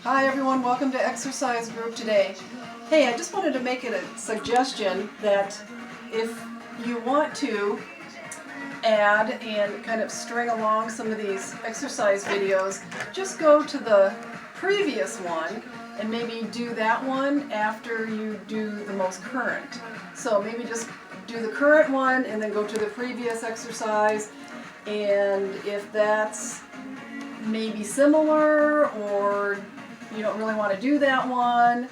Hi everyone, welcome to exercise group today. Hey, I just wanted to make it a suggestion that if you want to add and kind of string along some of these exercise videos, just go to the previous one and maybe do that one after you do the most current. So maybe just do the current one and then go to the previous exercise, and if that's maybe similar or you don't really want to do that one,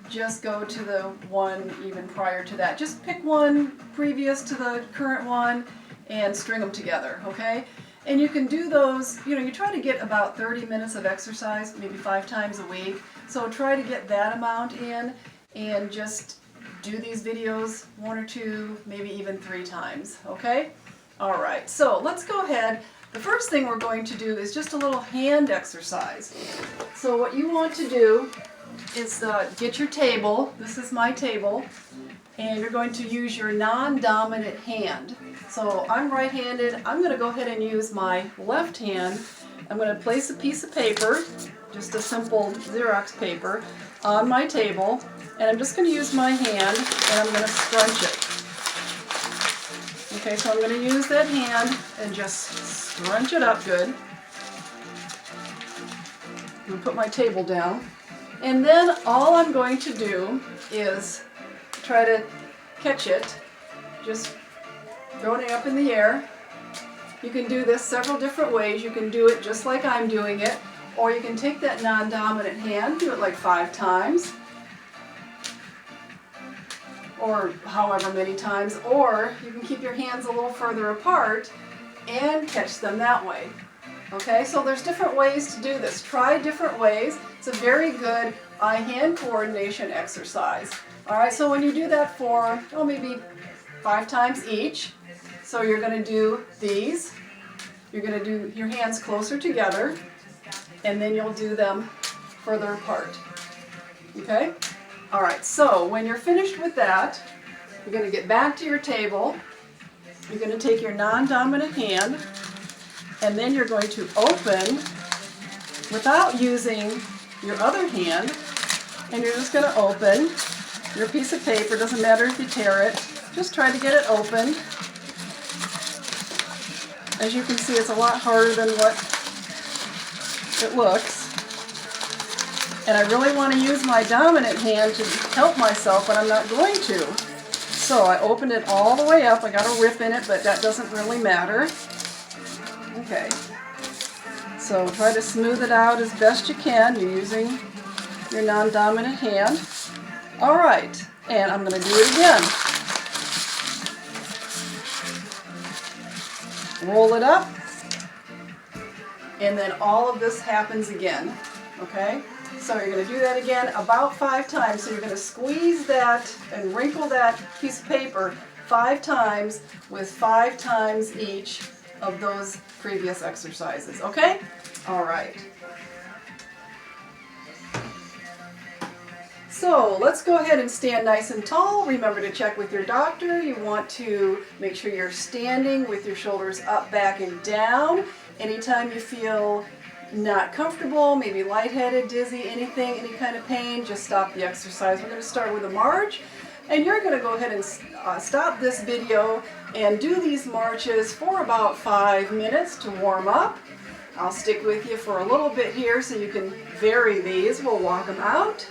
just go to the one even prior to that. Just pick one previous to the current one and string them together, okay? And you can do those, you try to get about 30 minutes of exercise, maybe 5 times a week. So try to get that amount in and just do these videos 1 or 2, maybe even 3 times, okay? All right, so let's go ahead. The first thing we're going to do is just a little hand exercise. So what you want to do is get your table. This is my table. And you're going to use your non-dominant hand. So I'm right-handed. I'm going to go ahead and use my left hand. I'm going to place a piece of paper, just a simple Xerox paper, on my table. And I'm just going to use my hand and I'm going to scrunch it. Okay, so I'm going to use that hand and just scrunch it up good. I'm going to put my table down. And then all I'm going to do is try to catch it, just throwing it up in the air. You can do this several different ways. You can do it just like I'm doing it, or you can take that non-dominant hand, do it like 5 times, or however many times, or you can keep your hands a little further apart and catch them that way. Okay, so there's different ways to do this. Try different ways. It's a very good eye-hand coordination exercise. All right, so when you do that for, maybe 5 times each, so you're going to do these. You're going to do your hands closer together, and then you'll do them further apart. Okay? All right, so when you're finished with that, you're going to get back to your table. You're going to take your non-dominant hand, and then you're going to open without using your other hand, and you're just going to open your piece of paper. Doesn't matter if you tear it. Just try to get it open. As you can see, it's a lot harder than what it looks. And I really want to use my dominant hand to help myself, but I'm not going to. So I opened it all the way up. I got a rip in it, but that doesn't really matter. Okay. So try to smooth it out as best you can. You're using your non-dominant hand. All right. And I'm going to do it again. Roll it up. And then all of this happens again. Okay? So you're going to do that again about 5 times. So you're going to squeeze that and wrinkle that piece of paper 5 times with 5 times each of those previous exercises. Okay? All right. So let's go ahead and stand nice and tall. Remember to check with your doctor. You want to make sure you're standing with your shoulders up, back, and down. Anytime you feel not comfortable, maybe lightheaded, dizzy, anything, any kind of pain, just stop the exercise. We're going to start with a march, and you're going to go ahead and stop this video and do these marches for about 5 minutes to warm up. I'll stick with you for a little bit here so you can vary these. We'll walk them out.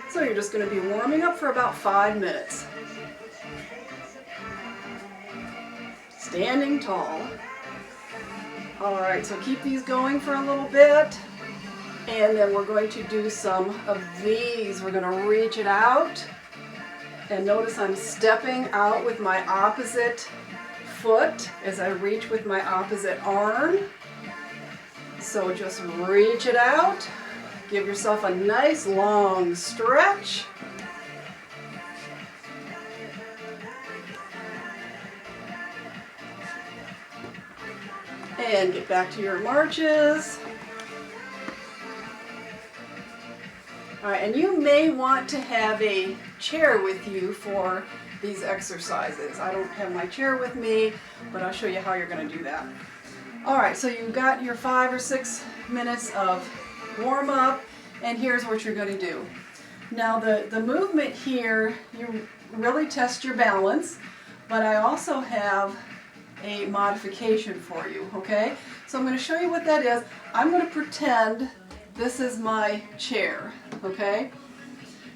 So you're just going to be warming up for about 5 minutes. Standing tall. All right, so keep these going for a little bit, and then we're going to do some of these. We're going to reach it out, and notice I'm stepping out with my opposite foot as I reach with my opposite arm. So just reach it out. Give yourself a nice long stretch. And get back to your marches. All right, and you may want to have a chair with you for these exercises. I don't have my chair with me, but I'll show you how you're going to do that. All right, so you've got your 5 or 6 minutes of warm up, and here's what you're going to do. Now the movement here, you really test your balance, but I also have a modification for you, okay? So I'm going to show you what that is. I'm going to pretend this is my chair, okay?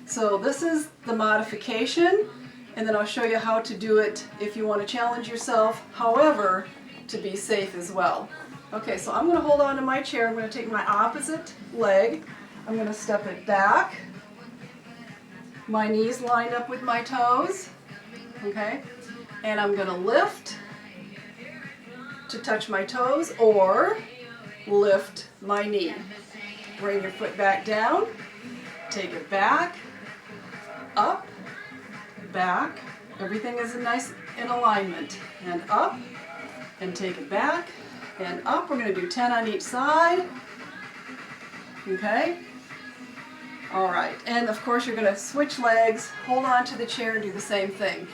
So this is the modification, and then I'll show you how to do it if you want to challenge yourself, however, to be safe as well. Okay, so I'm going to hold on to my chair. I'm going to take my opposite leg. I'm going to step it back. My knees lined up with my toes, okay? And I'm going to lift to touch my toes or lift my knee. Bring your foot back down, take it back, up, back. Everything is nice in alignment. And up, and take it back, and up. We're going to do 10 on each side. Okay? All right. And of course you're going to switch legs, hold on to the chair, and do the same thing.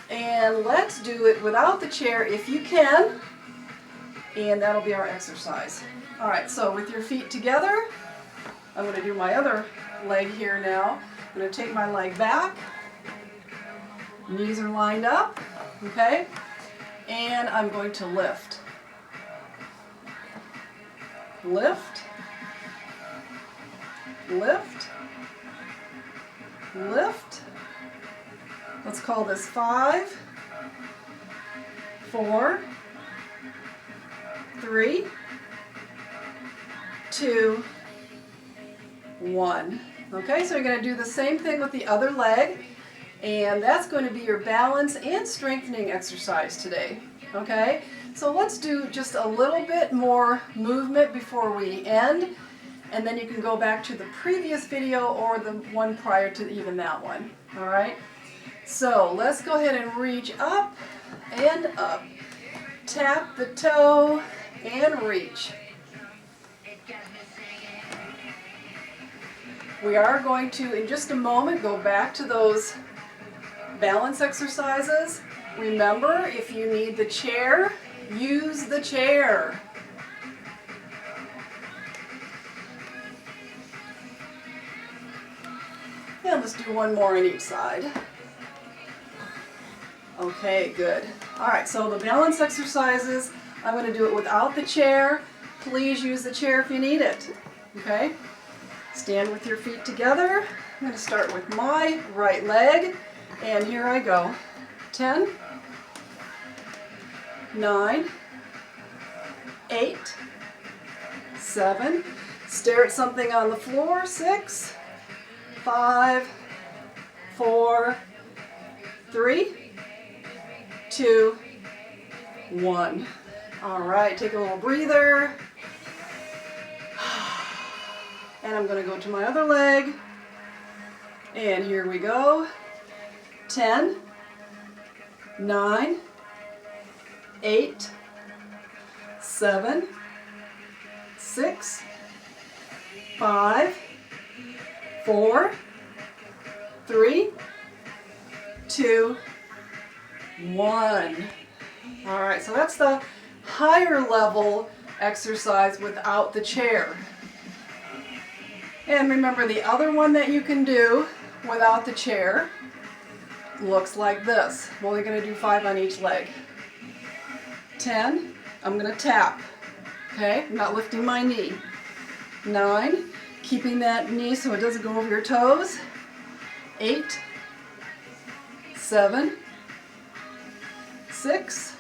And let's do it without the chair if you can. And that'll be our exercise. All right, so with your feet together, I'm going to do my other leg here now. I'm going to take my leg back. Knees are lined up, okay? And I'm going to lift. Lift. Lift. Lift. Let's call this 5, 4, 3, 2, 1. Okay, so you're going to do the same thing with the other leg, and that's going to be your balance and strengthening exercise today. Okay, so let's do just a little bit more movement before we end, and then you can go back to the previous video or the one prior to even that one. All right, so let's go ahead and reach up and up. Tap the toe and reach. We are going to, in just a moment, go back to those balance exercises. Remember, if you need the chair, use the chair. And let's do one more on each side. Okay, good. All right, so the balance exercises, I'm going to do it without the chair. Please use the chair if you need it. Okay? Stand with your feet together. I'm going to start with my right leg, and here I go. 10, 9, 8, 7, stare at something on the floor, 6, 5, 4, 3, 2, 1. All right, take a little breather. And I'm going to go to my other leg. And here we go. 10, 9, 8, 7, 6, 5, 4, 3, 2, 1. All right, so that's the higher level exercise without the chair. And remember, the other one that you can do without the chair looks like this. I'm only going to do 5 on each leg. 10, I'm going to tap. Okay, I'm not lifting my knee. 9, keeping that knee so it doesn't go over your toes. 8, 7, 6,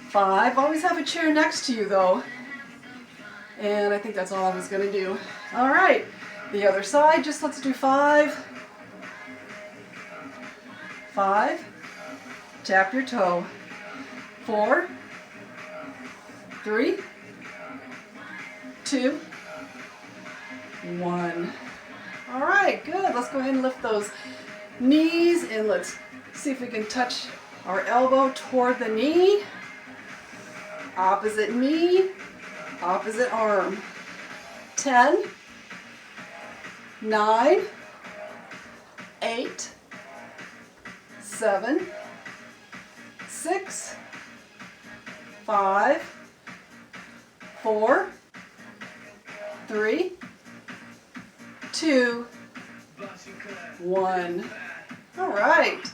5. Always have a chair next to you though. And I think that's all I was going to do. All right, the other side, just let's do 5. 5, tap your toe. 4, 3, 2, 1. All right, good. Let's go ahead and lift those knees, and let's see if we can touch our elbow toward the knee. Opposite knee, opposite arm. 10, 9, 8, 7, 6, 5, 4, 3, 2, 1. All right.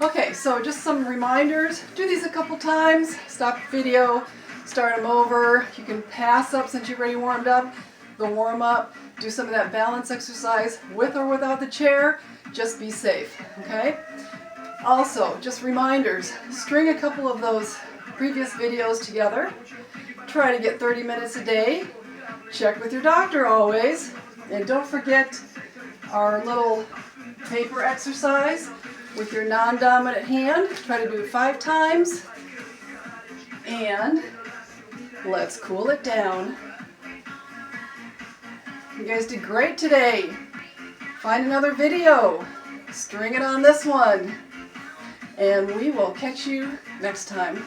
Okay, so just some reminders. Do these a couple times. Stop the video, start them over. You can pass up since you've already warmed up. The warm up. Do some of that balance exercise with or without the chair. Just be safe, okay? Also, just reminders. String a couple of those previous videos together. Try to get 30 minutes a day. Check with your doctor always. And don't forget our little paper exercise with your non-dominant hand. Try to do it 5 times. And let's cool it down. You guys did great today. Find another video. String it on this one. And we will catch you next time.